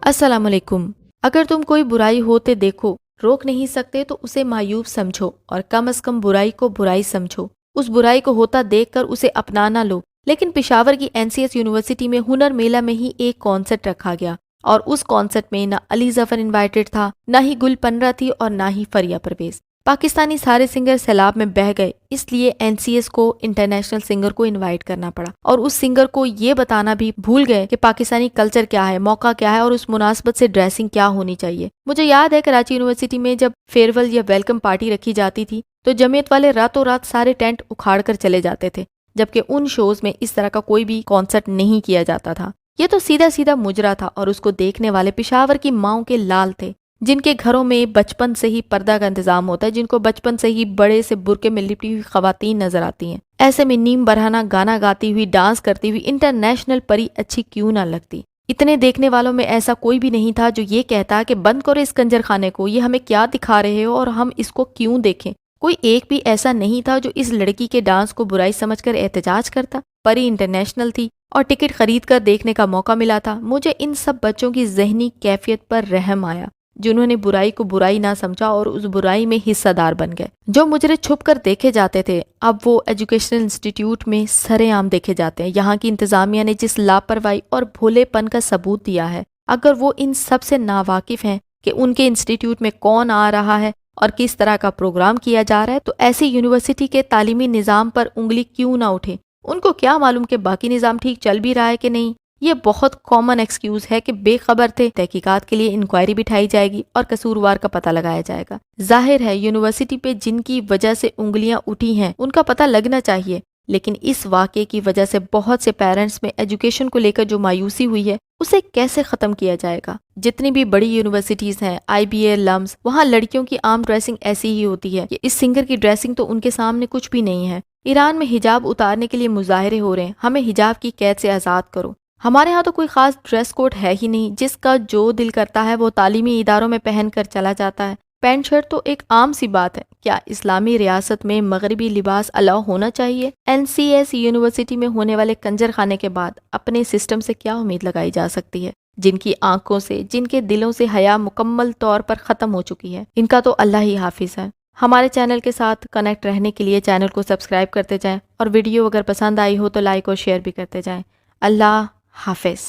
अस्सलाम वालेकुम। अगर तुम कोई बुराई होते देखो, रोक नहीं सकते तो उसे मायूब समझो और कम से कम बुराई को बुराई समझो। उस बुराई को होता देखकर उसे अपना ना लो। लेकिन पेशावर की एनसीएस यूनिवर्सिटी में हुनर मेला में ही एक कॉन्सर्ट रखा गया और उस कॉन्सर्ट में ना अली जफर इनवाइटेड था, ना ही गुल पनरा थी और ना ही फरिया परवेज। पाकिस्तानी सारे सिंगर सैलाब में बह गए, इसलिए एनसीएस को इंटरनेशनल सिंगर को इनवाइट करना पड़ा और उस सिंगर को ये बताना भी भूल गए कि पाकिस्तानी कल्चर क्या है, मौका क्या है और उस मुनासबत से ड्रेसिंग क्या होनी चाहिए। मुझे याद है कराची यूनिवर्सिटी में जब फेयरवेल या वेलकम पार्टी रखी जाती थी तो जमीयत वाले रातों रात सारे टेंट उखाड़ कर चले जाते थे, जबकि उन शोज में इस तरह का कोई भी कॉन्सर्ट नहीं किया जाता था। ये तो सीधा सीधा मुजरा था और उसको देखने वाले पेशावर की माओं के लाल थे, जिनके घरों में बचपन से ही पर्दा का इंतजाम होता है, जिनको बचपन से ही बड़े से बुरके में लिपटी हुई खवातीन नजर आती हैं। ऐसे में नीम बरहाना गाना गाती हुई, डांस करती हुई इंटरनेशनल परी अच्छी क्यों ना लगती। इतने देखने वालों में ऐसा कोई भी नहीं था जो ये कहता कि बंद करो इस कंजर खाने को, ये हमें क्या दिखा रहे हो और हम इसको क्यों देखें। कोई एक भी ऐसा नहीं था जो इस लड़की के डांस को बुराई समझकर एहतजाज करता। परी इंटरनेशनल थी और टिकट खरीद कर देखने का मौका मिला था। मुझे इन सब बच्चों की जहनी कैफियत पर रहम आया, जिन्होंने बुराई को बुराई ना समझा और उस बुराई में हिस्सेदार बन गए। जो मुजरे छुप कर देखे जाते थे, अब वो एजुकेशनल इंस्टीट्यूट में सरेआम देखे जाते हैं। यहाँ की इंतजामिया ने जिस लापरवाही और भोलेपन का सबूत दिया है, अगर वो इन सब से नावाकिफ हैं कि उनके इंस्टीट्यूट में कौन आ रहा है और किस तरह का प्रोग्राम किया जा रहा है, तो ऐसी यूनिवर्सिटी के तालीमी निज़ाम पर उंगली क्यों ना उठे। उनको क्या मालूम कि बाकी निज़ाम ठीक चल भी रहा है कि नहीं। ये बहुत कॉमन एक्सक्यूज है कि बेखबर थे, तहकीकात के लिए इंक्वायरी बिठाई जाएगी और कसूरवार का पता लगाया जाएगा। जाहिर है यूनिवर्सिटी पे जिनकी वजह से उंगलियां उठी हैं उनका पता लगना चाहिए, लेकिन इस वाक़े की वजह से बहुत से पेरेंट्स में एजुकेशन को लेकर जो मायूसी हुई है उसे कैसे ख़त्म किया जाएगा। जितनी भी बड़ी यूनिवर्सिटीज़ हैं, IBA, लम्स, वहाँ लड़कियों की आम ड्रेसिंग ऐसी ही होती है कि इस सिंगर की ड्रेसिंग तो उनके सामने कुछ भी नहीं है। ईरान में हिजाब उतारने के लिए मुजाहरे हो रहे हैं, हमें हिजाब की कैद से आज़ाद करो। हमारे यहाँ तो कोई ख़ास ड्रेस कोड है ही नहीं, जिसका जो दिल करता है वो तालीमी इदारों में पहन कर चला जाता है। पैंट शर्ट तो एक आम सी बात है। क्या इस्लामी रियासत में मगरबी लिबास अलाउ होना चाहिए? एनसीएस यूनिवर्सिटी में होने वाले कंजर खाने के बाद अपने सिस्टम से क्या उम्मीद लगाई जा सकती है, जिनकी आंखों से, जिनके दिलों से हया मुकम्मल तौर पर ख़त्म हो चुकी है। इनका तो अल्लाह ही हाफिज़ है। हमारे चैनल के साथ कनेक्ट रहने के लिए चैनल को सब्सक्राइब करते जाएं और वीडियो अगर पसंद आई हो तो लाइक और शेयर भी करते जाएं। अल्लाह हाफिज़।